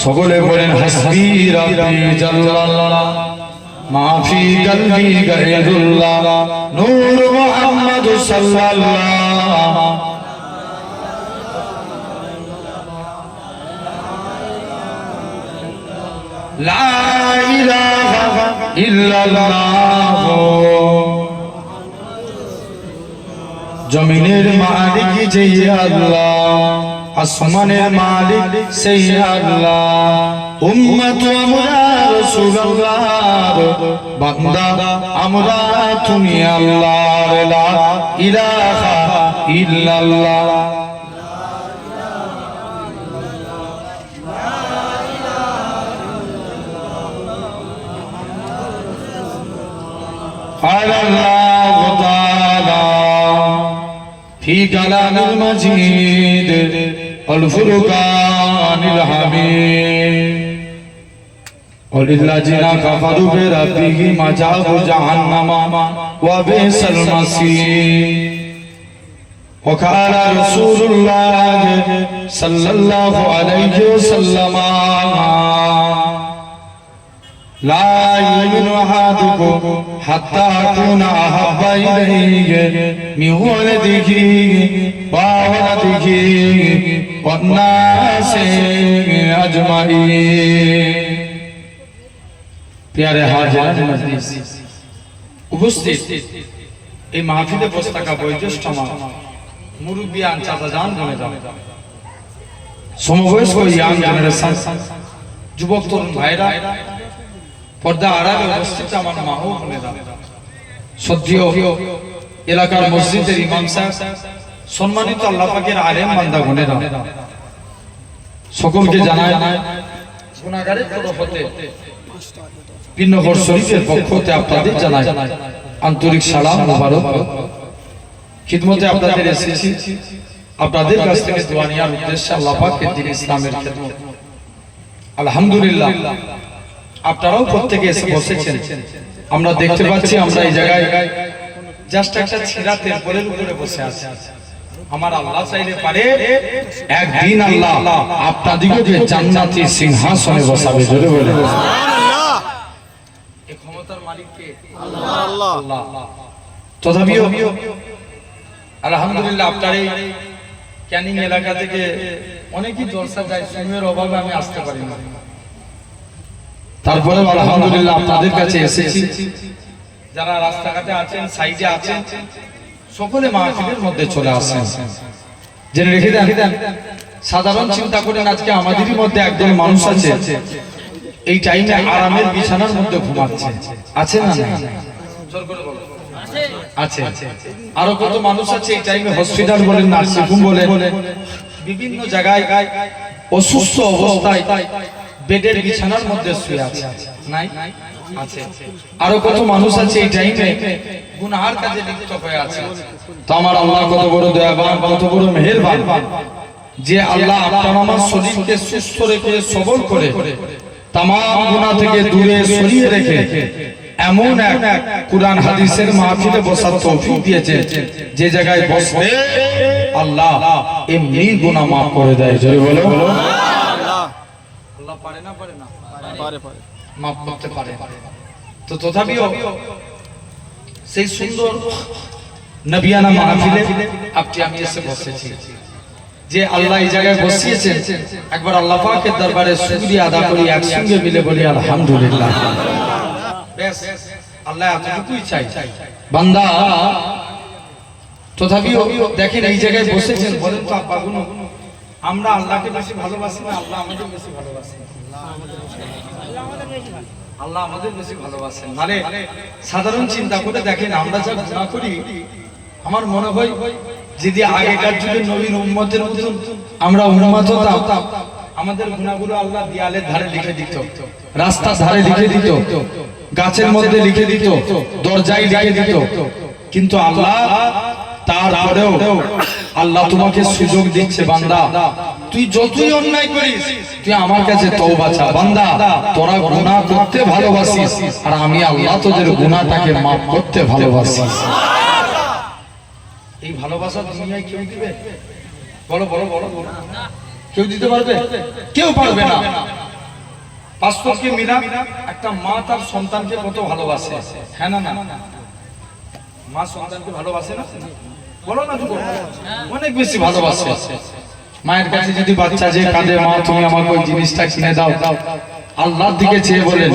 সকলে বলেন হাসবি রাব্বি জাল্লাল্লাহ মাফি কলবি গায়রুল্লাহ নূর মুহাম্মদ সাল্লাল্লাহ লা ইলাহা ইল্লাল্লাহ জমিনের মালিক যে আল্লাহ আসমানের মালিক সেই আল্লাহ উম্মত আমরা রাসূলুল্লাহর বান্দা আমরা তুমি আল্লাহর লা ইলাহা ইল্লাল্লাহ قال الله تعالى في كلام المجيد والفرقان الحميد وللذين كفروا بربهم عذاب جهنم وبئس المصير وقال رسول الله صلى الله عليه وسلم لا يؤمن أحدكم حتى أكون أحب إليه من ولده وولده والناس أجمعين प्यारे हाजिरान मजलिस उपस्थित এই মাহফিলে বসে থাকা বয়োজ্যেষ্ঠ মুরব্বিয়ান চাচাজান বোনেরা সমবয়স্ক ইয়াং জেনারেশন যুবক তরুণ ভাইরা পর্দা আড়ালে উপস্থিত আমার মা ও বোনেরা শ্রদ্ধেয় এলাকার মসজিদের ইমাম সাহেব সম্মানিত আল্লাহ পাকের আলেম বান্দা বোনেরা সকলকে জানাই গুনাহগারের তরফ হতে পিন্নগর শরীফের পক্ষ হতে আপনাদের জানাই আন্তরিক সালাম মোবারক খিদমতে আপনাদের এসেছি আপনাদের কাছ থেকে দোয়া নেওয়ার উদ্দেশ্যে আল্লাহ পাকের দ্বীন ইসলামের খিদমত আলহামদুলিল্লাহ আপনারাও প্রত্যেকে এসে বসেছেন আমরা দেখতে পাচ্ছি আমরা এই জায়গায় জাস্ট একটা ছিঁড়া তেরপলের উপরে বসে আছি আমার আল্লাহ চাইলে পারে একদিন আল্লাহ আপনাদিগকে জান্নাতি সিংহাসনে বসাবে জোরে বলে সুবহানাল্লাহ এই ক্ষমতার মালিক কে আল্লাহ আল্লাহ তথাপিও আলহামদুলিল্লাহ আপনার এই ক্যানিং এলাকা থেকে অনেকই জলসা যায় সময়ের অভাবে আমি আসতে পারি না তারপরে আলহামদুলিল্লাহ আপনাদের কাছে এসেছি যারা রাস্তাঘাটে আছেন সাইডে আছেন সকলে মাহফিলের মধ্যে চলে আসেন জেনে রেখে দেন সাধারণ চিন্তা করেন আজকে আমাদেরই মধ্যে একদল মানুষ আছে এই টাইমে আরামের বিছানার মধ্যে ঘুমাচ্ছে আছে না জোর করে বলো আছে আরো কত মানুষ আছে এই টাইমে হসপিটাল বলেন নার্সিং হোম বলেন বিভিন্ন জায়গায় অসুস্থ অবস্থায় বেডের বিছানার মধ্যে শুয়ে আছে নাই আছে আরো কত মানুষ আছে এই টাইমে গুনাহের কাজে লিপ্ত হয়ে আছে তো আমার আল্লাহ কত বড় দয়াবান কত বড় মেহেরবান যে আল্লাহ আপনার আমার শরীরকে সুস্থ রেখে সবল করে तमाम गुनाह থেকে দূরে সরিয়ে রেখে এমন এক কুরআন হাদিসের মাহফিলে বসার তৌফিক দিয়েছে যে জায়গায় বসলে আল্লাহ এমনি গুনাহ maaf করে দেয় জোরে বলো আল্লাহ পারে না পারে maaf করতে পারে তো তথাপিও সেই সুন্দর নবিয়ানা মাহফিলে আপনি আমি এসে বসেছি যে আল্লাহ এই জায়গায় বসিয়েছেন একবার আল্লাহ পাকের দরবারে শুকরিয়া আদা করি একসঙ্গে মিলে বলি আলহামদুলিল্লাহ বেশ আল্লাহ এতটুকুই চাই বান্দা তথাপিও দেখেন এই জায়গায় বসেছেন বলেন তো আব্বা গুনো আমরা আল্লাহকে বেশি ভালোবাসি না আল্লাহ আমাদের বেশি ভালোবাসেন আল্লাহ আমাদের বেশি ভালোবাসেন মানে সাধারণ চিন্তা করে দেখেন আমরা যা গুনাহ করি আমার মনে হয় যদি আগেকার যুগে নবীর উম্মতের মতন আমরা উম্মত হতাম আমাদের গুনাহগুলো আল্লাহ দেয়ালের ধারে লিখে দিত রাস্তার ধারে লিখে দিত গাছের মধ্যে লিখে দিত দরজায় লিখে দিত কিন্তু আল্লাহ তারপরেও আল্লাহ তোমাকে সুযোগ দিচ্ছে বান্দা তুই যতই অন্যায় করিস তুই আমার কাছে তওবা চা বান্দা তোরা গুনাহ করতে ভালোবাসিস আর আমি আল্লাহ তোদের গুনাহটাকে maaf করতে ভালোবাসি এই ভালোবাসা দুনিয়ায় কেউ দিবে বলো বলো বলো কেউ দিতে পারবে কেউ পারবে না বাস্তব কি মিনা একটা মা তার সন্তানকে কত ভালোবাসে, হ্যাঁ না না? মা সন্তানকে ভালোবাসে না, বলো না? অনেক বেশি ভালোবাসে। মায়ের কাছে যদি বাচ্চা যে কাঁদে, মা তুমি আমাকে ওই জিনিসটা কিনে দাও, আল্লাহর দিকে চেয়ে বলেন,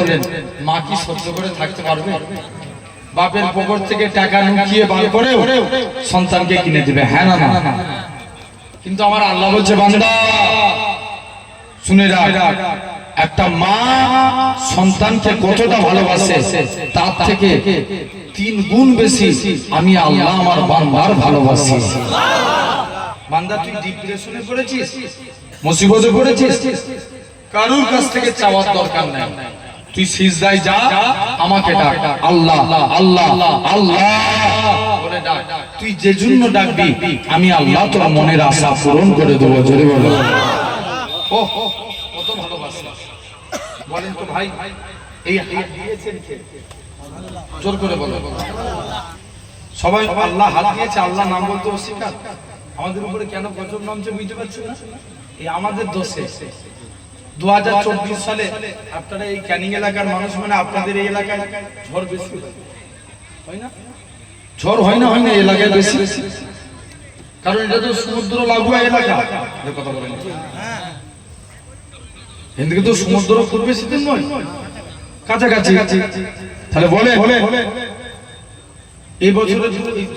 মা কি সহ্য করে থাকতে পারবে? বাপের পকেট থেকে টাকা লুকিয়ে বার করে সন্তানকে কিনে দিবে, হ্যাঁ না না? কিন্তু আমার আল্লাহ বলছে, বান্দা শুনে রাখ, একটা মা সন্তানকে কতটা ভালোবাসে তার থেকে 3 গুণ বেশি আমি আল্লাহ আমার বান্দার ভালোবাসি। বান্দা তুই ডিপ্রেশনে পড়েছিস, মুসিবতে পড়েছিস, কারোর কাছ থেকে চাওয়ার দরকার নাই, তুই সিজদায় যা, আমাকে ডাক, আল্লাহ আল্লাহ আল্লাহ বলে ডাক। তুই যে জন্য ডাকবি আমি আল্লাহ তোর মনের আশা পূরণ করে দেবো। জোরে বলো। ও কত ভালোবাসা বলেন তো ভাই। এই হাত দিয়েছেন কে? জোর করে বলো। সবাই আল্লাহ হাত দিয়েছে, আল্লাহ নাম বলতে অস্বীকার। আমাদের উপরে কেন গজব নামছে বুঝতে পারছেন না? এই আমাদের দোষে। 2024 সালে আপনারা এই ক্যানিং এলাকার মানুষ, মানে আপনাদের এই এলাকায় ঝড় বেশি হয় না? ঝড় হয় না? হয় না? এলাকায় বেশি, কারণ এটা তো সমুদ্র লাগোয়া এলাকা। কথা বলেন, এদিকে তো সমুদ্র খুব বেশি দিন নয়, কাছাকাছি। তাহলে বলে এই বছরে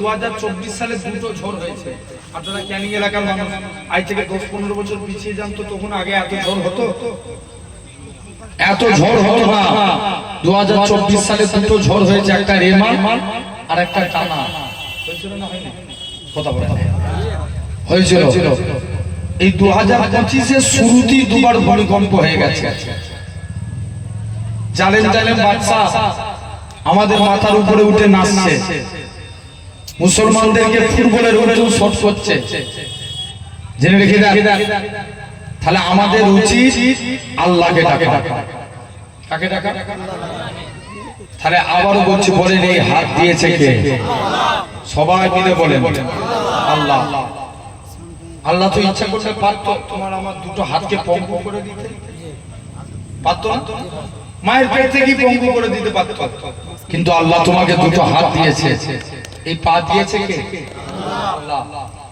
2024 সালে 2টো ঝড় হয়েছে। আপনারা ক্যানিং এলাকার মানুষ, আজ থেকে 10-15 বছর পিছিয়ে যান তো তখন আগে এত ঝড় হতো? এত ঝড় হতো না। 2024 সালে 2টো ঝড় হয়েছে, একটা রেমা আর একটা টানা। হয়েছিল না? হয়নি? কথা বলেন। হয়েছিল। এই 2025 এর শুরুতেই 2বার ভূমিকম্প হয়ে গেছে। জালেম জালেম বাদশা আমাদের মাথার উপরে উঠে নাচছে, মুসলমানদেরকে ফুটবলের উল্টো শট করছে। জেনে রেখে দেন। তাহলে আমাদের উচিত আল্লাহকে ডাকা। কাকে ডাকা? তাহলে আবারও বলছি, বলেন এই হাত দিয়েছে কে? সবাই মিলে বলেন আল্লাহ। আল্লাহ তো ইচ্ছা করলে পারতো তোমার আমার 2টো হাতকে পঙ্গু করে দিতে, পারতো না? মায়ের পেট থেকে পঙ্গু করে দিতে পারতো, কিন্তু আল্লাহ তোমাকে 2টো হাত দিয়েছে। এই পা দিয়েছে কে? আল্লাহ।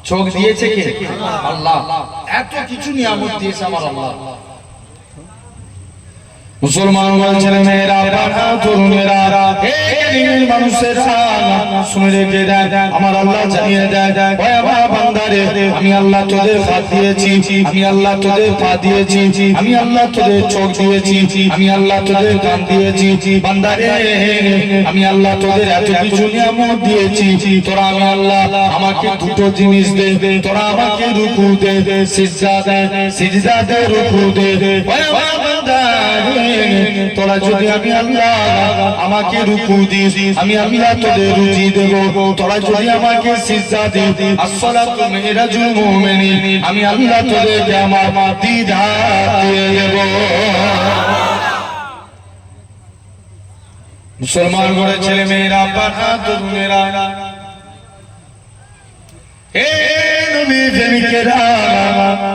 চোখ দিয়েছে কে? আল্লাহ। এত কিছু নিয়ামত দিয়েছে আমার আল্লাহ। মুসলমান ছেলে মেয়েরা, তরুণেরা, মানুষেরা শুনে রেখে দেন, আমার আল্লাহ জানিয়ে দেন, আমার বান্দারে আমি আল্লাহ তোদের হাত দিয়েছি, আমি আল্লাহ তোদের পা দিয়েছি, আমি আল্লাহ তোদের চোখ দিয়েছি, আমি আল্লাহ তোদের কান দিয়েছি। বান্দারে আমি আল্লাহ তোদের এত কিছু নিয়ামত দিয়েছি, তোরা আমি আল্লাহ আমাকে 2টো জিনিস দে, তোরা আমাকে রুকু দে, সিজদা দে, সিজদা দে, রুকু দে। তোরা যদি আমি আল্লাহ আমাকে রুকু দিস, আমি আল্লাহ তোদের রুজি দেব। তোরা যদি আমাকে সিজদা দিস, আসসালাতু মিরাজুল মুমিনিন, আমি আল্লাহ তোদেরকে আমার দিদার দিয়ে দেব। মুসলমান ঘরে ছেলে মেয়েরা, বাবা তরুণেরা,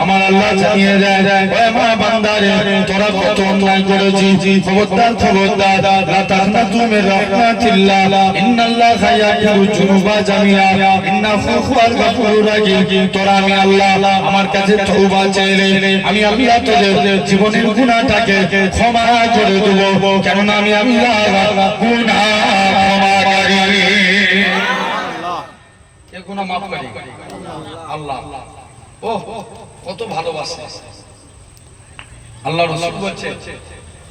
আমার আল্লাহ জানিয়ে দেয়, আমার বান্দারে তোরা কত অন্যায় করেছিস, খবরদার খবরদার, লা তাকনাতু মির রাহমাতিল্লাহ, ইন্নাল্লাহা ইয়াগফিরুয যুনুবা জামিআ, ইন্নাহু হুয়াল গফুরুর রাহিম। তোরা আমি আল্লাহ আমার কাছে তওবা চাইলে আমি আল্লাহ তোদের জীবনের গুনাহটাকে ক্ষমা করে দেব, কেননা আমি আল্লাহ গুনাহ ক্ষমাকারী। কে গুনাহ মাফ করে? আল্লাহ। ও কত ভালোবাসে আল্লাহ। রাসূল বলছে,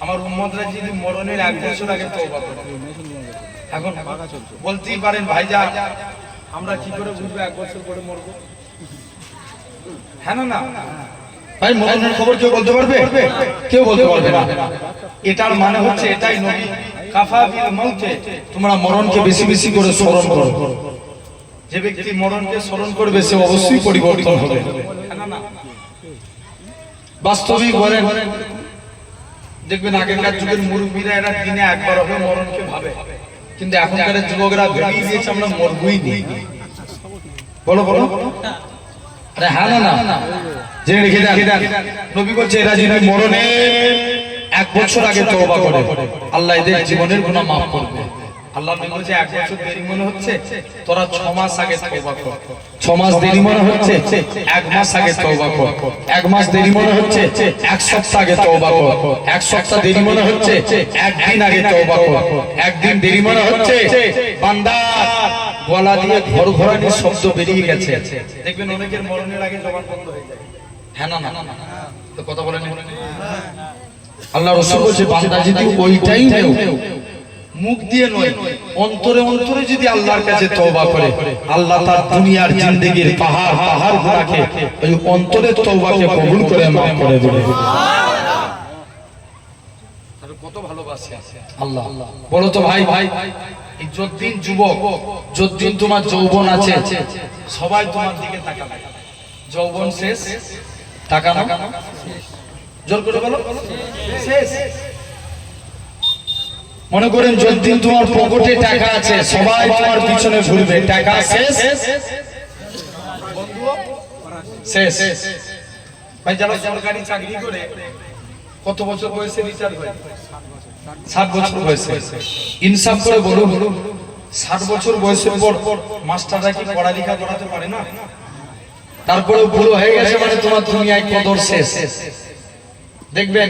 আমার উম্মতরা যদি মরণের 1 বছর আগে তওবা করে, এখন বলতেই পারেন ভাইজান আমরা কি করে বুঝবো 1 বছর পরে মরব? হ্যাঁ না? ভাই মরণের খবর কেউ বলতে পারবে? কেউ বলতে পারবে না। এটার মানে হচ্ছে এটাই, নবী কাফা বিল মউতে, তোমরা মরণকে বেশি বেশি করে স্মরণ করো। যে ব্যক্তি মরণকে স্মরণ করবে সে অবশ্যই পরিবর্তন হবে। বাস্তবিক বলেন, দেখবেন আগেকার যুগের মুরব্বীরা এরা দিনে একবার হবে মরণকে ভাবে, কিন্তু এখনকার যুবকরা ভেবেই দিয়েছে আমরা মরবই নি। বলো বলো, আরে হ্যাঁ না? জেনে রেখে দেন, নবী বলছে এরা যদি মরণে 1 বছর আগে তওবা করে আল্লাহ এদের জীবনের গুনাহ maaf করবে। আল্লাহ নবী বলেছে 1 বছর দেরি মনে হচ্ছে, তোরা 6 মাস আগে তওবা কর। 6 মাস দেরি মনে হচ্ছে, 1 মাস আগে তওবা কর। 1 মাস দেরি মনে হচ্ছে, 1 সপ্তাহ আগে তওবা কর। 1 সপ্তাহ দেরি মনে হচ্ছে, 1 দিন আগে তওবা কর। 1 দিন দেরি মনে হচ্ছে, বান্দা গলা দিয়ে ঘরঘরানির শব্দ বেরিয়ে গেছে। দেখবেন অনেকের মরণের আগে জবান বন্ধ হয়ে যায়। হ্যাঁ না না তো কথা বলেন। আল্লাহ রাসূল বলেছে বান্দা যদি ওই টাইমেও মুখ দিয়ে নয় অন্তরে অন্তরে যদি আল্লাহর কাছে তওবা করে, আল্লাহ তার দুনিয়ার জিন্দেগীর পাহাড় পাহাড় গুনাহকে ওই অন্তরের তওবাকে কবুল করে maaf করে দেবে। সুবহানাল্লাহ। তাহলে কত ভালোবাসে আল্লাহ। বলো তো ভাই ভাই, এই যতদিন যুবক, যতদিন তোমার যৌবন আছে, সবাই তোমার দিকে তাকাবে। যৌবন শেষ, তাকানো জোর করে বলো শেষ। মনে করেন যতদিন তোমার পকেটে টাকা আছে, সবাই তোমার পিছনে ঘুরবে, টাকা শেষ শেষ। ভাই যারা সরকারি চাকরি করে কত বছর বয়সে রিটায়ার হয়? 60 বছর বয়সে। ইনসাফ করে বলুন 60 বছর বয়সের পর মাস্টাররা কি পড়ালেখা করাতে পারে না? তারপরেও বুড়ো হয়ে গেছে মানে তোমার দুনিয়ায় কদর শেষ। দেখবেন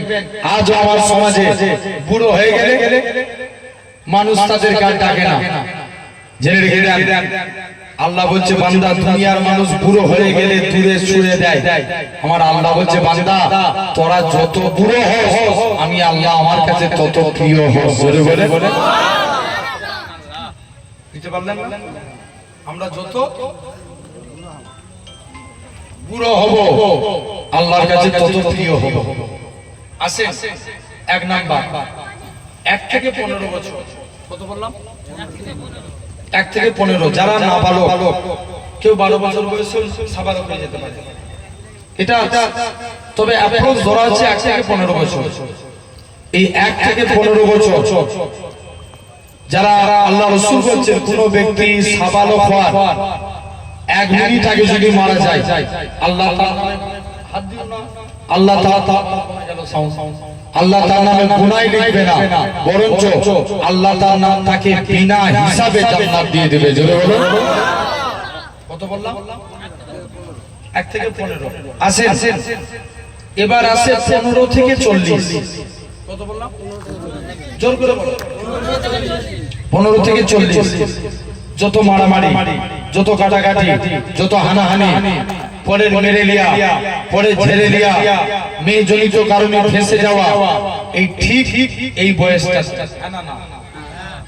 আজ আমার সমাজে বুড়ো হয়ে গেলে মানুষ তাদের কাছে ডাকে না। জেনে রেখে দেন আল্লাহ বলছে বান্দা দুনিয়ার মানুষ বুড়ো হয়ে গেলে দূরে সরে দেয়। আমার আল্লাহ বলছে বান্দা তোরা যত বুড়ো হস আমি আল্লাহ আমার কাছে তত প্রিয় হস। জোরে বলে বুঝতে পারলেন? আমরা যত বুড়ো হব আল্লাহর কাছে তত প্রিয় হব। আসেন 1 নাম্বার 1 থেকে 15 বছর। কত বললাম? 1 থেকে 15। যারা নাবালক, কেউ 12 বছর বয়সে সাবালক হয়ে যেতে পারে। এটা তবে অ্যাপ্রোচ ধরা হচ্ছে 1 থেকে 15 বছর। এই 1 থেকে 15 বছর যারা আল্লাহ রাসূল বলেছেন কোন ব্যক্তি সাবালক হওয়ার 1 মিনিট আগে যদি মারা যায়, আল্লাহ তাআলা হাত দিও না, আল্লাহ তার নামে গুনাহ লিখবে না, বরঞ্চ আল্লাহ তার নাম তাকে বিনা হিসাবে জান্নাত দিয়ে দেবে। জোরে বলো। কত বললাম? 1 থেকে 15। আসেন এবার আসে 15 থেকে 40। কত বললাম? জোর করে বলো। 15 থেকে 40। যত মারামারি, যত কাটাকাটি, যত হানাহানি, পরে মেরে লিয়া, পরে ঝেড়ে লিয়া, মেয়ে জনিত কারণে ফেঁসে যাওয়া, এই ঠিক এই বয়সটা। না না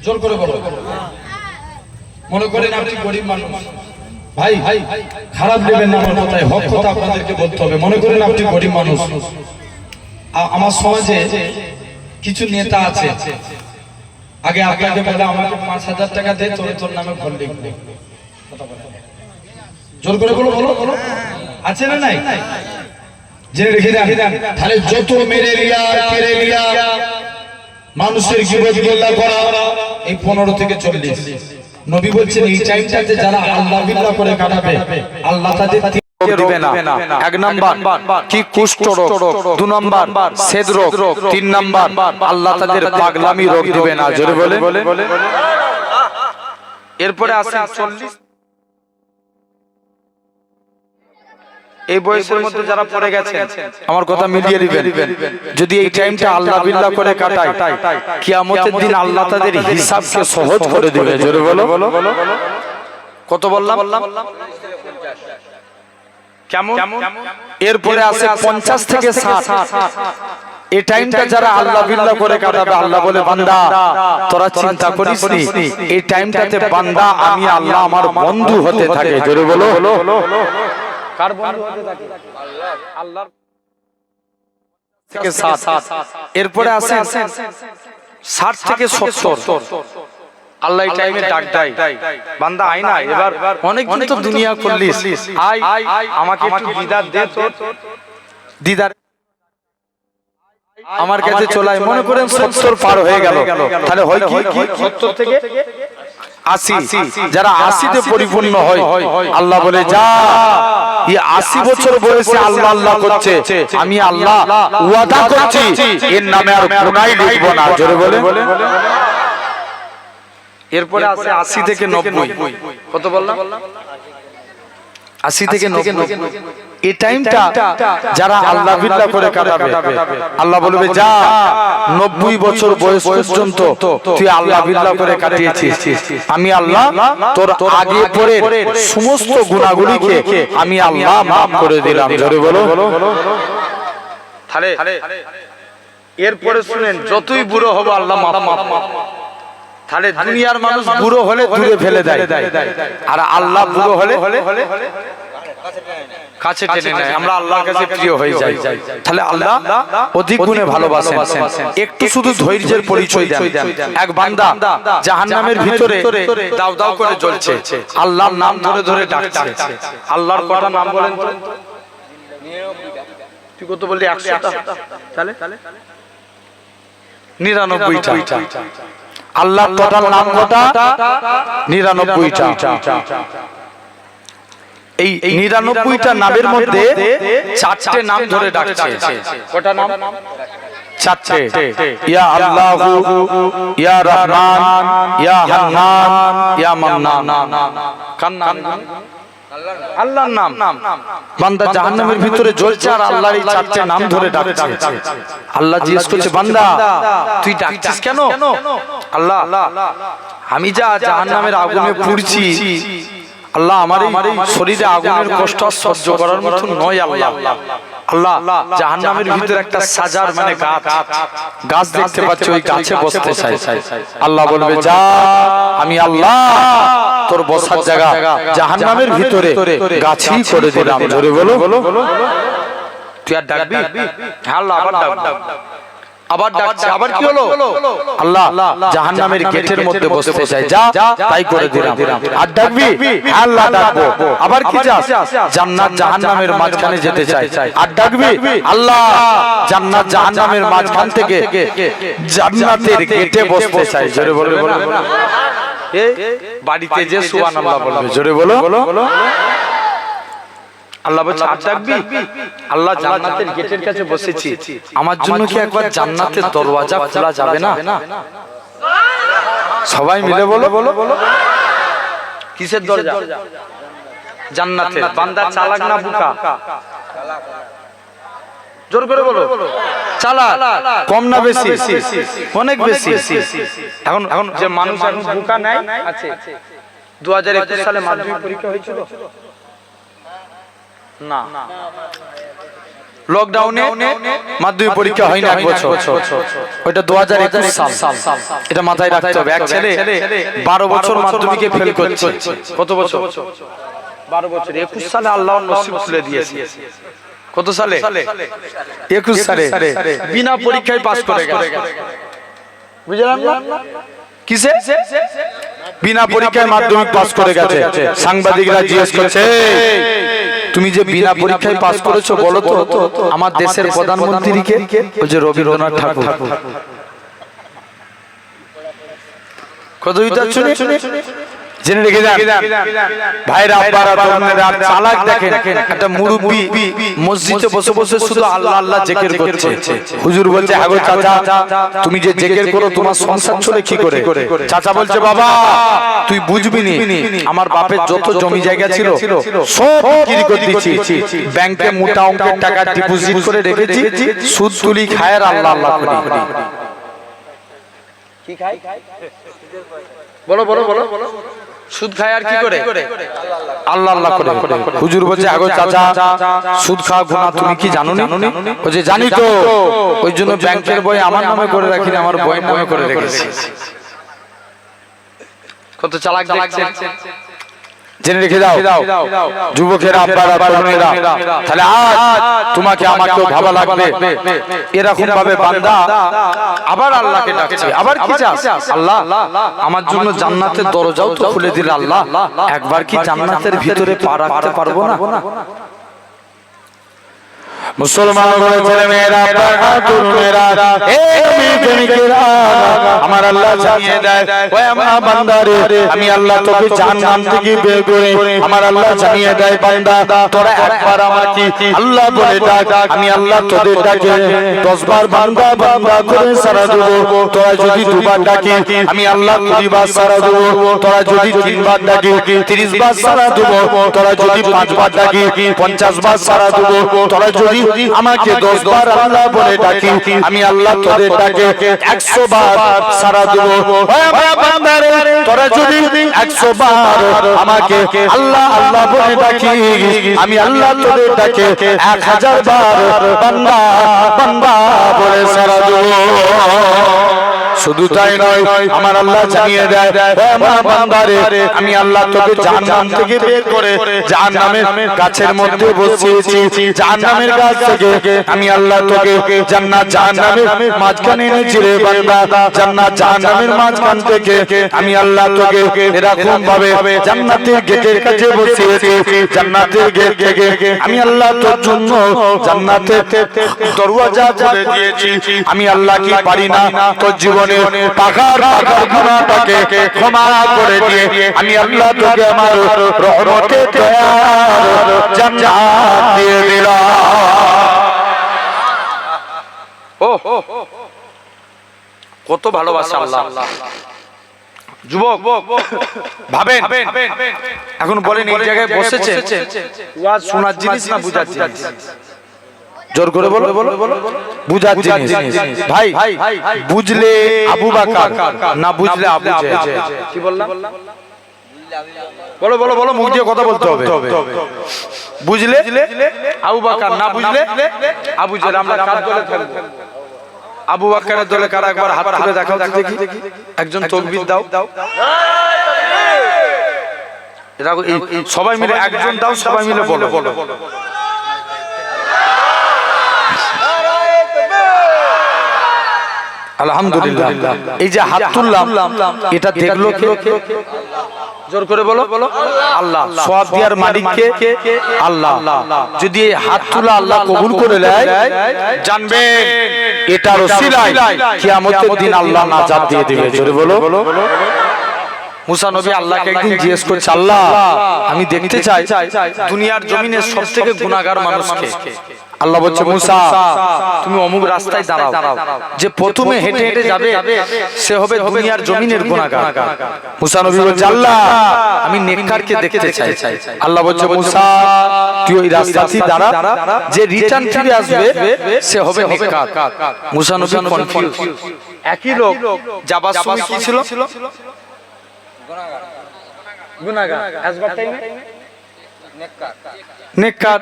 জোর করে বলো। মনে করেন আপনি গরিব মানুষ, ভাই খারাপ নেবেন না আমার কথায়, হক কথা আপনাদেরকে বলতে হবে। মনে করেন আপনি গরিব মানুষ, আমার সমাজে কিছু নেতা আছে, আগে আপনাকে বলে আমাকে 5000 টাকা দে, তোর নামে ঘর লিখবে। জোর করে বলো বলো বলো। আছে না নাই? জেনে রেখে দেন। তাহলে যত মেরে লিয়া কেড়ে লিয়া মানুষের গীবত গিল্লা করা, এই 15 থেকে 40। নবী বলছেন এই টাইমটাতে যারা আল্লাহ বিল্লাহ করে কাটাবে, আল্লাহ তাদের দিবে না। 1 নাম্বার কি কুষ্ঠ রোগ, 2 নাম্বার সেদ রোগ, 3 নাম্বার আল্লাহ তাদের পাগলামি রোগ দিবে না। জোরে বলে। এরপরে আসেন 40। এই বয়সের মধ্যে যারা পড়ে গেছে আমার কথা মিলিয়ে দিবেন, যদি এই টাইমটা আল্লাহ বিল্লাহ করে কাটায়, কিয়ামতের দিন আল্লাহ তাদের হিসাবকে সহজ করে দিবে। জোরে বলো। কত বললাম? কেমন? এরপরে আছে 50 থেকে 60। এই টাইমটা যারা আল্লাহ বিল্লাহ করে কাটাবে, আল্লাহ বলে বান্দা তোরা চিন্তা করিস নি, এই টাইমটাতে বান্দা আমি আল্লাহ আমার বন্ধু হতে থাকে। জোরে বলো। কার বন্ধু হতে থাকে? আল্লাহর থেকে 60। এরপরে আছে 60 থেকে 70। আল্লাহ এই টাইমে ডাক দেয়, বান্দা আয় না, এবার অনেকদিন তো দুনিয়া করলিস, আয় আমাকে একটু দিদার দে। তো দিদার আমার কাছে চলে আয়। মনে করেন 70 পার হয়ে গেল, তাহলে হয় কি 70 থেকে 80 যারা 80 তে পরিপূর্ণ হয় আল্লাহ বলে যা এই 80 বছর বয়সে আল্লাহ আল্লাহ করছে আমি আল্লাহ ওয়াদা করছি এর নামে আর গুনাহ লিখব না জোরে বলে এরপরে আছে 80 থেকে 90 কত বললাম 80 থেকে 90 এই টাইমটা যারা আল্লাহ বিল্লাহ করে কাটাবে আল্লাহ বলবে যা 90 বছর বয়স পর্যন্ত তুই আল্লাহ বিল্লাহ করে কাটিয়েছিস আমি আল্লাহ তোর আগে পরে সমস্ত গুনাহগুলিকে আমি আল্লাহ maaf করে দিলাম জোরে বলো তাহলে এরপরে শুনেন যতই বুড়ো হবে আল্লাহ maaf তাহলে দুনিয়ার মানুষ বুড়ো হলে দূরে ফেলে দেয় আর আল্লাহ বুড়ো হলে কাছে টেনে নেয় আমরা আল্লাহর কাছে প্রিয় হয়ে যাই তাহলে আল্লাহ অধিক গুণে ভালোবাসেন একটু শুধু ধৈর্যের পরিচয় দেন এক বান্দা জাহান্নামের ভিতরে দাউ দাউ করে জ্বলছে আল্লাহর নাম ধরে ধরে ডাকছে আল্লাহর কটা নাম বলেন তো তুই কত বললি 100টা তাহলে 99টা আল্লাহর টোটাল নাম কটা 99টা এই 99টা নামের মধ্যে 4টে নাম ধরে ডাকছে কটা নাম 4টে ইয়া আল্লাহু ইয়া রহমান ইয়া হান্নান ইয়া মান্নান কার নাম আল্লাহর নাম বান্দা জাহান্নামের ভিতরে জ্বলছে আর আল্লাহর এই 4টে নাম ধরে ডাকছে আল্লাহ জিজ্ঞেস করছে বান্দা তুই ডাকছিস কেন আল্লাহ আমি যা জাহান্নামের আগুনে পুড়ছি আল্লাহ আমার এই শরীরে আগুনের কষ্ট সহ্য করার মতো নয় আল্লাহ আল্লাহ জাহান্নামের ভিতরে একটা সাজার মানে গাছ দেখতে পাচ্ছি ওই গাছে বসতে চাই আল্লাহ বলবে যা আমি আল্লাহ তোর বসার জায়গা জাহান্নামের ভিতরে গাছই করে দিলাম জোরে বলো তুই আর ডাকবি হ্যাঁ আল্লাহ আবার ডাকছে আবার কি হলো আল্লাহ জাহান্নামের গেটের মধ্যে বসতে চাই যা তাই করে দিলাম আর ডাকবি আল্লাহ ডাকবো আবার কি চাস জান্নাত জাহান্নামের মাঝখানে যেতে চাই আর ডাকবি আল্লাহ জান্নাত জাহান্নামের মাঝখান থেকে জান্নাতের গেটে বসতে চাই জোরে বলে বাড়িতে যে সুবহানাল্লাহ বলবে জোরে বলো আল্লাহ বলছে আর ডাকবি আল্লাহ জান্নাতের গেটের কাছে বসেছি আমার জন্য কি একবার জান্নাতের দরওয়াজা খোলা যাবে না সবাই মিলে বলো কিসের দরজা জান্নাতের বান্দা চালাক না বোকা জোর করে বলো চালাক কম না বেশি অনেক বেশি এখন যে মানুষ এখন বোকা নাই আছে 2021 সালে মাধ্যমিক পরীক্ষা হয়েছিল না লকডাউনে মাধ্যমিক পরীক্ষা হয়নি এক বছর ওটা 2021 সাল এটা মাথায় রাখতে হবে এক ছেলে 12 বছর মাধ্যমিকে ফেল করছে কত বছর 12 বছর 21 সালে আল্লাহ নসিব খুলে দিয়েছে কত সালে 21 সালে বিনা পরীক্ষায় পাস করে গেছে বুঝলেন না কিসে বিনা পরীক্ষায় মাধ্যমিক পাস করে গেছে সাংবাদিকরা জিজ্ঞেস করছে তুমি যে বিনা পরীক্ষায় পাস করেছো বলো তো আমার দেশের প্রধানমন্ত্রীকে বলছে রবীন্দ্রনাথ ঠাকুর কতটা শুনে জেনে রেখে যান ভাইরা আব্বারা তরুণেরা চালাক দেখেন একটা মুরব্বি মসজিদে বসে বসে শুধু আল্লাহ আল্লাহ জিকির করছে হুজুর বলছে আগো চাচা তুমি যে জিকির করো তোমার সংসার চলে কি করে চাচা বলছে বাবা তুই বুঝবি নি আমার বাপের যত জমি জায়গা ছিল সব বিক্রি করে দিয়েছি ব্যাংকে মোটা অঙ্কের টাকা ডিপোজিট করে রেখেছি সুদ তুলি খায় আর আল্লাহ আল্লাহ করি কি খাই বলো বলো বলো সুদ খায় আর কি করে আল্লাহ আল্লাহ করে হুজুর বলছে আগো চাচা সুদ খাওয়া গুনাহ তুমি কি জানো না বলছে জানি তো ওই জন্য ব্যাংকের বই আমার নামে করে রাখি না আমার বইয়ের নামে করে রেখেছি কত চালাক দেখছেন জেনে রেখে দাও যুবকেরা আব্বারা তরুণেরা তাহলে আজ তোমাকে আমাকেও ভালো লাগবে এরকম ভাবে বান্দা আবার আল্লাহকে ডাকছে আবার কি চাস আল্লাহ আমার জন্য জান্নাতের দরজাও তো খুলে দিল আল্লাহ একবার কি জান্নাতের ভিতরে পা রাখতে পারবো না মুসলমান ঘরে ছেলে মেয়েরা তরুণেরা আমার আল্লাহ জানিয়ে দেয় ওই আমার বান্দারে আমি আল্লাহ তোকে জাহান্নাম থেকে বের করে আমার আল্লাহ জানিয়ে দেয় বান্দা তোরা একবার আমাকে আল্লাহ বলে ডাক আমি আল্লাহ তোদের ডাকে 10 বার বান্দা বান্দা করে সারা দেব তোরা যদি দুবার ডাকি আমি আল্লাহ 20 বার সারা দেব তোরা যদি 3 বার ডাকি 30 বার সারা দেব তোরা যদি 5 বার ডাকি 50 বার সারা দেব তোরা যদি আমাকে 10 বার আল্লাহ বলে ডাকি আমি আল্লাহ তোদের ডাকে 100 বার সারা দেব ওই আমার বান্দারে তোরা যদি 100 বার আমাকে আল্লাহ আল্লাহ বলে ডাকি আমি আল্লাহ তোদের ডাকে 1000 বার বান্দা বান্দা বলে সারা দেব শুধু তাই নয় আমার আল্লাহ জানিয়ে দেয় আমার বান্দারে আমি আল্লাহ তোকে জাহান্নাম থেকে বের করে জাহান্নামের গাছের মধ্যে বসিয়েছি জাহান্নামের গাছ থেকে আমি আল্লাহ তোকে জান্নাত জাহান্নামের মাঝখানে এনেছি রে বান্দা জান্নাত জাহান্নামের মাঝখান থেকে আমি আল্লাহ তোকে এরকম ভাবে জান্নাতের গেটের কাছে বসিয়েছি জান্নাতের গেট থেকে আমি আল্লাহ তোর জন্য জান্নাতের দরওয়াজা খুলে দিয়েছি আমি আল্লাহ কি পারি না তোর জীবনে পাকার গুনাহটাকে ক্ষমা করে দিয়ে আমি আল্লাহ তোকে আমার রহমতে দয়ার জান্নাত দিয়ে দিলাম ও কত ভালোবাসা আল্লাহ যুবক ভাবেন এখন বলেন এই জায়গায় বসেছে ওয়াজ শোনার জিনিস না বুঝার জিনিস জোর করে বলো বুঝার জিনিস ভাই বুঝলে আবু বকর না বুঝলে আবু জেহেল কি বললাম বলো বলো বলো মুখ দিয়ে কথা বলতে হবে বুঝলে আবু বকর না বুঝলে আবু জেহেল আমরা কার দলে থাকবো আবু বকরের দলে কারা একবার হাত তুলে দেখাও তো দেখি একজন তাকবীর দাও এটা সবাই মিলে একজন দাও সবাই মিলে বলো আলহামদুলিল্লাহ এই যে হাত তুললাম এটা দেখলো কে জোর করে বলো আল্লাহ সওয়াব দেওয়ার মালিক কে আল্লাহ যদি এই হাত তোলা আল্লাহ কবুল করে নেয় জানবেন এটার ওসিলায় কিয়ামতের দিন আল্লাহ নাজাত দিয়ে দিবে জোরে বলো মুসা নবী আল্লাহকে একদিন জিজ্ঞেস করছে আল্লাহ আমি দেখতে চাই দুনিয়ার জমিনে সবথেকে গুনাহগার মানুষকে আল্লাহ বলছে মুসা তুমি অমুক রাস্তায় দাঁড়াও যে প্রথমে হেঁটে হেঁটে যাবে সে হবে দুনিয়ার জমিনের গুনাহগার মুসা নবী বলছে আল্লাহ আমি নেককারকে দেখতে চাই আল্লাহ বলছে মুসা তুই ওই রাস্তাতেই দাঁড়া যে রিটার্ন ফিরে আসবে সে হবে নেককার মুসা নবী কনফিউজ একই লোক যাবার সময় কি ছিল গুনাহগার আসবার টাইমে নেককার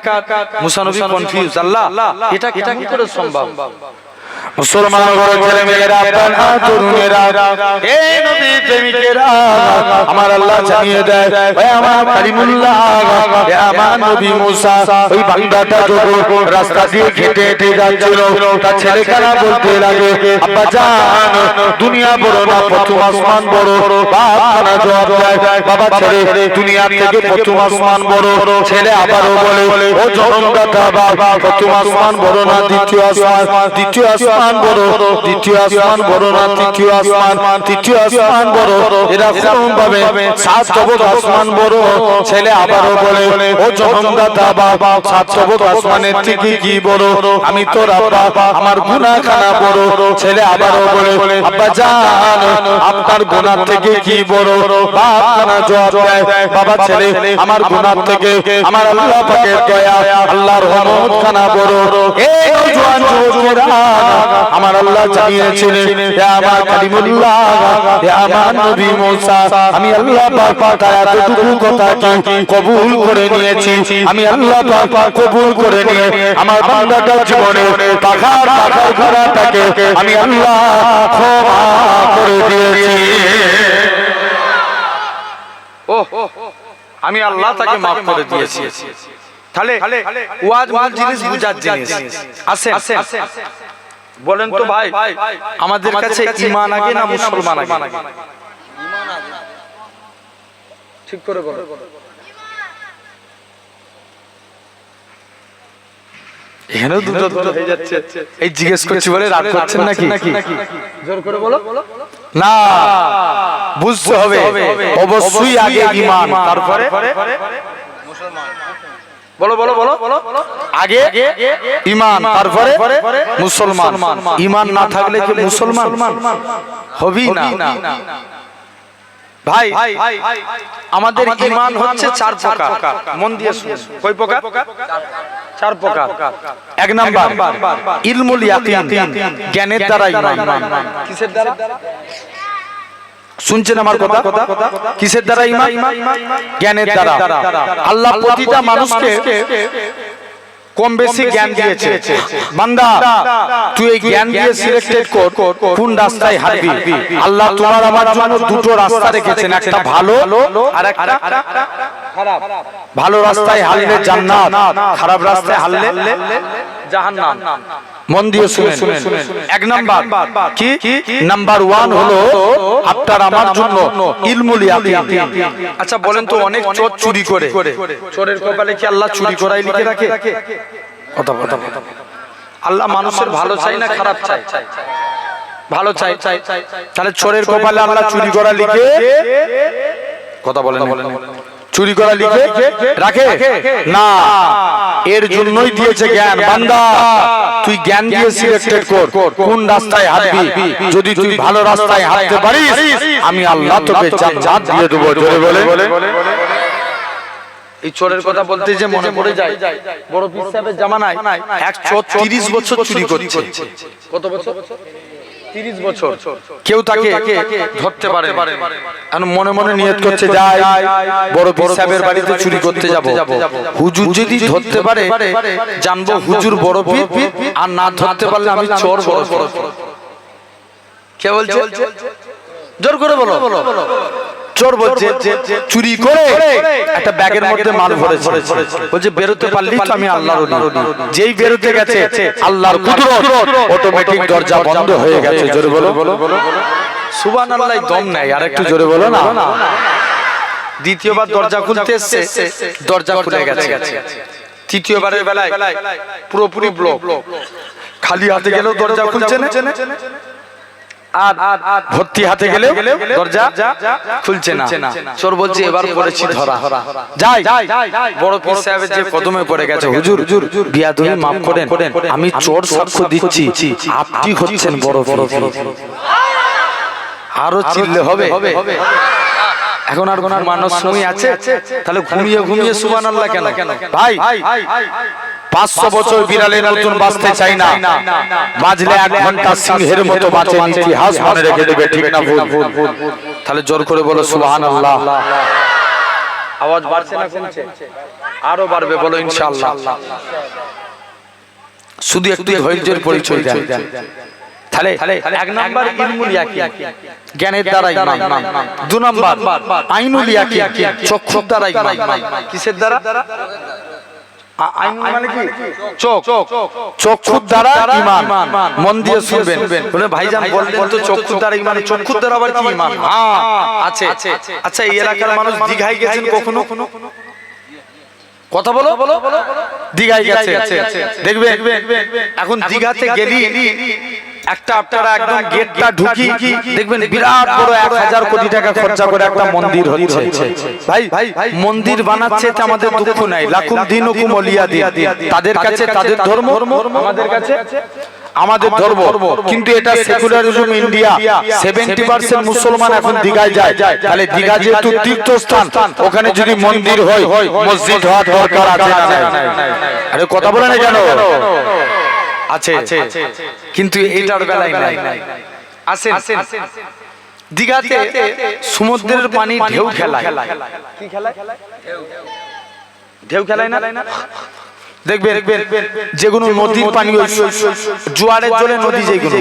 মুসা নবী কনফিউজ আল্লাহ এটা কি করে সম্ভব মুসলমান ঘরে ছেলে মেয়েরা তরুণেরা এই নবী প্রেমিকেরা আমার আল্লাহ জানিয়ে দেয় ওই আমার কালিমুল্লাহ এ আমার নবী মুসা ওই বান্দাটা যখন রাস্তা দিয়ে হেঁটে হেঁটে যাচ্ছিল তার ছেলেখানা বলতে লাগে আব্বা জান দুনিয়া বড় না প্রথম আসমান বড় বাপ খানা জবাব দেয় বাবা ছেলে দুনিয়া থেকে প্রথম আসমান বড় ছেলে আবারও বলে ও জনমদাতা বাবা প্রথম আসমান বড় না দ্বিতীয় আসমান বড় দ্বিতীয় আসমান বড় না তৃতীয় আসমান বড় এরকম ভাবে 7 তবক আসমান বড় ছেলে আবারও বলে ও জনমদাতা বাবা 7 তবক আসমানের থেকে কি বড় আমি তোর আব্বা আমার গুনাহখানা বড় ছেলে আবারও বলে আব্বা জান আপনার গুনাহ থেকে কি বড় বাপ খানা জবাব দেয় বাবা ছেলে আমার গুনাহ থেকে আমার আল্লাহ পাকের দয়া আল্লাহর রহমত খানা বড় এই জওয়ান যুবকেরা আমার আল্লাহ জানিয়েছিলেন হে আমার কালিমুল্লাহ হে আমার নবী মুসা আমি আল্লাহ পাক এতটুকু কথা কি কবুল করে নিয়েছি আমি আল্লাহ পাক কবুল করে নিয়ে আমার বান্দাটার জীবনে পাখার গুনাহটাকে আমি আল্লাহ ক্ষমা করে দিয়েছি আমি আল্লাহ তাকে মাফ করে দিয়েছি তাহলে ওয়াজ মূল জিনিস বুঝার জিনিস আসেন বলেন তো ভাই আমাদের কাছে ঈমান আগে না মুসলমান আগে ঠিক করে বলো এখানেও দুটো দুটো হয়ে যাচ্ছে। এই জিজ্ঞেস করছি বলে রাগ করছেন নাকি? জোর করে বলো। না, বুঝতে হবে অবশ্যই আগে ঈমান, তারপরে বলো বলো বলো আগে ঈমান, তারপরে মুসলমান। ঈমান না থাকলে কি মুসলমান হবি না? ভাই আমাদের ঈমান হচ্ছে চার প্রকার, মন দিয়ে শুনুন। কয় প্রকার? চার প্রকার। এক নাম্বার ইলমুল ইয়াকিন, জ্ঞানের দ্বারা ঈমান। কিসের দ্বারা? শুনছেন আমার কথা? কিসের দ্বারা ঈমান? জ্ঞানের দ্বারা। আল্লাহ প্রতিটা মানুষকে কম বেশি জ্ঞান দিয়েছে। বান্দা তুই এই জ্ঞান দিয়ে সিলেক্টেড কর কোন রাস্তায় হাঁটবি। আল্লাহ তোমার আমার জন্য দুটো রাস্তা রেখেছেন, একটা ভালো আর একটা খারাপ। ভালো রাস্তায় হাঁটলে জান্নাত, খারাপ রাস্তায় হাঁটলে জাহান্নাম। মন দিয়ে শুনেন। এক নাম্বার কি? নাম্বার 1 হলো আপনার আমার জন্য ইলমুল ইয়াকিন। আচ্ছা বলেন তো, অনেক চোর চুরি করে, চোরের কপালে কি আল্লাহ চুরি করাই লিখে রাখে? কথা কথা। আল্লাহ মানুষের ভালো চাই না খারাপ চাই? ভালো চাই। তাহলে চোরের কপালে আল্লাহ চুরি করা লিখে, কথা বলেন, চুরি করা লিখে রাখে না। এর জন্যই দিয়েছে জ্ঞান। বান্দা তুই জ্ঞান দিয়ে সিলেক্টেড কর কোন রাস্তায় হাঁটবি। যদি তুই ভালো রাস্তায় হাঁটতে পারিস, আমি আল্লাহ তোকে জান্নাত দিয়ে দেব। জোরে বলে। এই চোরের কথা বলতে যে মনে পড়ে যায়, বড় পীর সাহেবের জামানায় এক চোর 30 বছর চুরি করছে। কত বছর? 30 বছর। কেউ তাকে ধরতে পারে না। এখন মনে মনে নিয়ত করছে, যায় বড় পীর সাহেবের বাড়িতে চুরি করতে যাব। হুজুর যদি ধরতে পারে জানবো হুজুর বড় পীর, আর না ধরতে পারলে আমি চোর বড় পীর। কে বলছে? জোর করে বলো। চোর বলছে চুরি করে একটা ব্যাগের মধ্যে মাল ভরেছে। বলছে বেরোতে পারলি তো আমি আল্লাহর ওলি। যেই বেরোতে গেছে আল্লাহর কুদরত, অটোমেটিক দরজা বন্ধ হয়ে গেছে। জোরে বলো। সুবহানাল্লাহ। দম নাই, আর একটু জোরে বলো না। দ্বিতীয়বার দরজা খুলতে এসেছে, দরজা খুলে গেছে। তৃতীয়বারের বেলায় পুরোপুরি ব্লক, খালি হাতে গেলেও দরজা খুলছে না, আর ভর্তি হাতে গেলেও দরজা খুলছে না। চোর বলছে এবার পড়েছি ধরা। যাই বড় পীর সাহেবের যে কদমে পড়ে গেছে, হুজুর বিয়াদবি মাফ করেন, আমি চোর সাক্ষ্য দিচ্ছি আপনি হচ্ছেন বড় পীর। আরো চিল্লে হবে? এখন আর কোন মানুষ সময় আছে? তাহলে ঘুমিয়ে ঘুমিয়ে সুবহানাল্লাহ কেন? ভাই 500 বছর বিড়ালের মতন বাঁচতে চাই না, বাঁচলে 1 ঘন্টা সিংহের মতো বাঁচে, ইতিহাস মনে রেখে দেবে। ঠিক না ভুল? তাহলে জোর করে বলো সুবহানাল্লাহ। আওয়াজ বাড়ছে না কমছে? আরো বাড়বে, বলো ইনশাআল্লাহ। শুধু একটু ধৈর্যের পরিচয় দেন। তাহলে এক নাম্বার ইলমুল ইয়াকিন, জ্ঞানের দ্বারা ঈমান। 2 নাম্বার আইনুল ইয়াকিন, চক্ষুর দ্বারা ঈমান। কিসের দ্বারা? আইন মানে কি? চোখ। চক্ষুর দ্বারা ঈমান। মন দিয়ে শুনবেন। বলে ভাইজান বললেন তো চক্ষুর দ্বারা ঈমান, চক্ষুর দ্বারা আবার কি ঈমান? হ্যাঁ আছে। আচ্ছা এই এলাকার মানুষ দীঘায় গেছেন কখনো? কথা বলো। দীঘায় গেছে, দেখবে এখন দীঘাতে গেলি একটা আপনারা একদম গেটটা ঢুকি দেখবেন বিরাট বড় 1000 কোটি টাকা খরচা করে একটা মন্দির হচ্ছে। ভাই মন্দির বানাচ্ছে তে আমাদের দুঃখ নাই। লাকুম দিনুকুম ওলিয়া দিন। তাদের কাছে তাদের ধর্ম, আমাদের কাছে আমাদের ধর্ম। কিন্তু এটা সেকুলারিজম ইন্ডিয়া। 70% মুসলমান এখন দীঘায় যায়। তাহলে দীঘা যেহেতু তীর্থস্থান, ওখানে যদি মন্দির হয়, মসজিদ হওয়া দরকার আছে না? আরে কথা বলে না কেন? আছে, কিন্তু এটার বেলায় নাই। আসেন দীঘাতে সমুদ্রের পানি ঢেউ খেলায়। কি খেলায়? ঢেউ খেলায় না? দেখবেন যেগুলো নদীর পানি, জোয়ারের জলে নদী যেগুলো,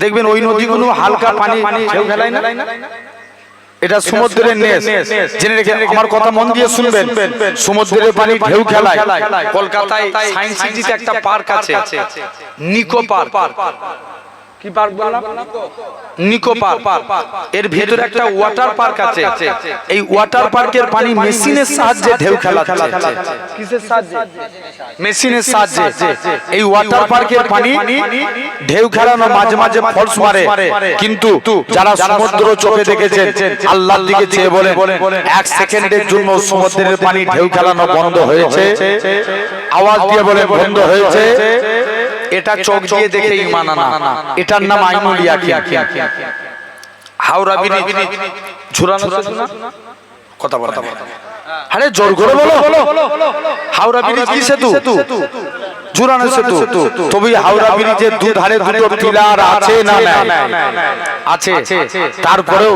দেখবেন ওই নদীগুলো হালকা পানি ঢেউ খেলায় না? এটা সমুদ্রের নেস। জেনে রেখে আমার কথা মন দিয়ে শুনবেন। সমুদ্রের পানি ঢেউ খেলায়। কলকাতায় সায়েন্স সিটিতে একটা পার্ক আছে, নিকো পার্ক। কি পার্ক বললাম? নিকো পার্ক। এর ভিতরে একটা ওয়াটার পার্ক আছে। এই ওয়াটার পার্কের পানি মেশিনের সাহায্যে ঢেউ খেলাচ্ছে। কিসের সাহায্যে? মেশিনের সাহায্যে। এই ওয়াটার পার্কের পানি ঢেউ খেলানো, মাঝে মাঝে ফলস মারে, কিন্তু যারা সমুদ্র চোখে দেখেছেন আল্লাহর দিকে চেয়ে বলেন এক সেকেন্ডের জন্য সমুদ্রের পানি ঢেউ খেলানো বন্ধ হয়েছে, আওয়াজ দিয়ে বলে বন্ধ হয়েছে। এটা চোখ দিয়ে দেখে ঈমান আনা, এটার নাম আইনুল ইয়াকিন। হাওড়া ব্রিজ ঝুরানো সেতু না? কথা বলো, আরে জোর করে বলো। হাওড়া ব্রিজ কি সেতু? ঝুরানো সেতু। তবে হাওড়া ব্রিজের দুধারে দুটো পিলার আছে না? আছে। তারপরেও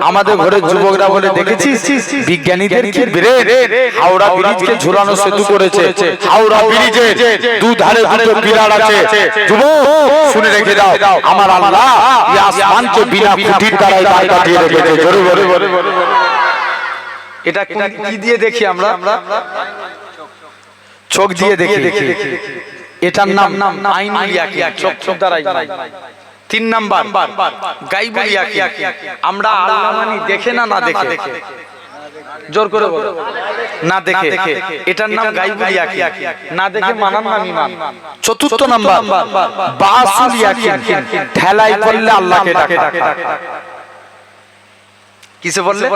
আমাদের ঘরে যুবকরা বলে দেখেছিস বিজ্ঞানীদের কি ব্রেন হাওড়া ব্রিজকে ঝুলানো সেতু করেছে। হাওড়া ব্রিজের দুধারে দুটো পিলার আছে। যুবক শুনে রেখে দাও, আমার আল্লাহ এই আসমানকে বিনা খুঁটির দ্বারা দাঁড় কাটিয়ে রেখেছে। জোরে বলে এটা কি দিয়ে দেখি আমরা? চোখ দিয়ে দেখি। এটার নাম আইনুল ইয়াকিন, চোখ দ্বারাই। 3 নাম্বার গায়বুল ইয়াকিন। আমরা আল্লাহ মানি দেখে না দেখে? জোর করে বলো, না দেখে। এটার নাম গায়বুল ইয়াকিন, না দেখে মানার নাম ঈমান। 4th নাম্বার বাসুল ইয়াকিন, ঠেলাই করলে আল্লাহকে ডাকা। কিসে বললে?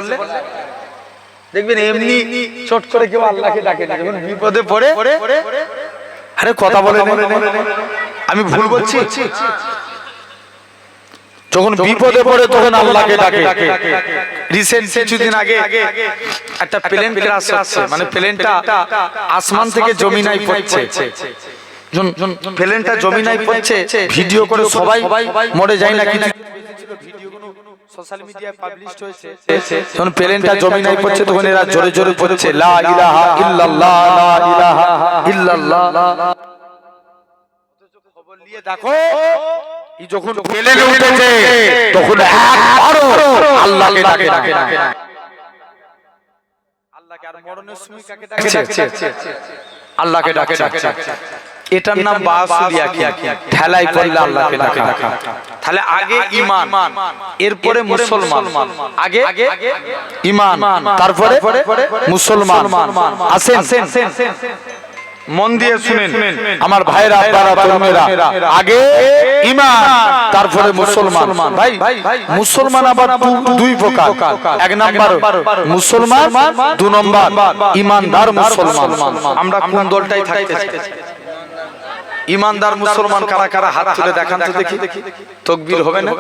দেখবেন এমনি চট করে কেউ আল্লাহকে ডাকে না, যখন বিপদে পড়ে। আরে কথা বলে আমি ভুল বলছি? যখন বিপদে পড়ে তখন আল্লাহকে ডাকে। রিসেন্ট কিছুদিন আগে একটা প্লেন ক্র্যাশ হচ্ছে, মানে প্লেনটা আসমান থেকে জমিনায় পড়ছে। প্লেনটা জমিনায় পড়ছে, ভিডিও করে সবাই মরে যায় না, কিছু ভিডিওগুলো সোশ্যাল মিডিয়ায় পাবলিশড হয়েছে। যখন প্লেনটা জমিনায় পড়ছে তখন এরা জোরে জোরে পড়ছে লা ইলাহা ইল্লাল্লাহ, লা ইলাহা ইল্লাল্লাহ। খবর নিয়ে দেখো এই যখন প্লেনে উঠেছে তখন একবারও আল্লাহকে ডাকে না। আল্লাহকে আর মরণের সময় কাকে ডাকছে? আল্লাহকে ডাকে। এটার নাম বাসুল ইয়াকিন, ঠেলাই করলে আল্লাহকে ডাকা। তাহলে আগে ঈমান, এরপরে মুসলমান। আগে ঈমান, তারপরে মুসলমান। আসেন মন দিয়ে শুনেন আমার ভাইরা, আপনারা তরুণেরা, আগে ঈমান তারপরে মুসলমান। ভাই মুসলমান আবার দুই প্রকার। 1 নাম্বার মুসলমান, 2 নাম্বার ঈমানদার মুসলমান। আমরা কোন দলটাই থাকতে চাই? ঈমানদার মুসলমান কারা কারা? হাত তুলে দেখান তো দেখি। তাকবীর হবে না?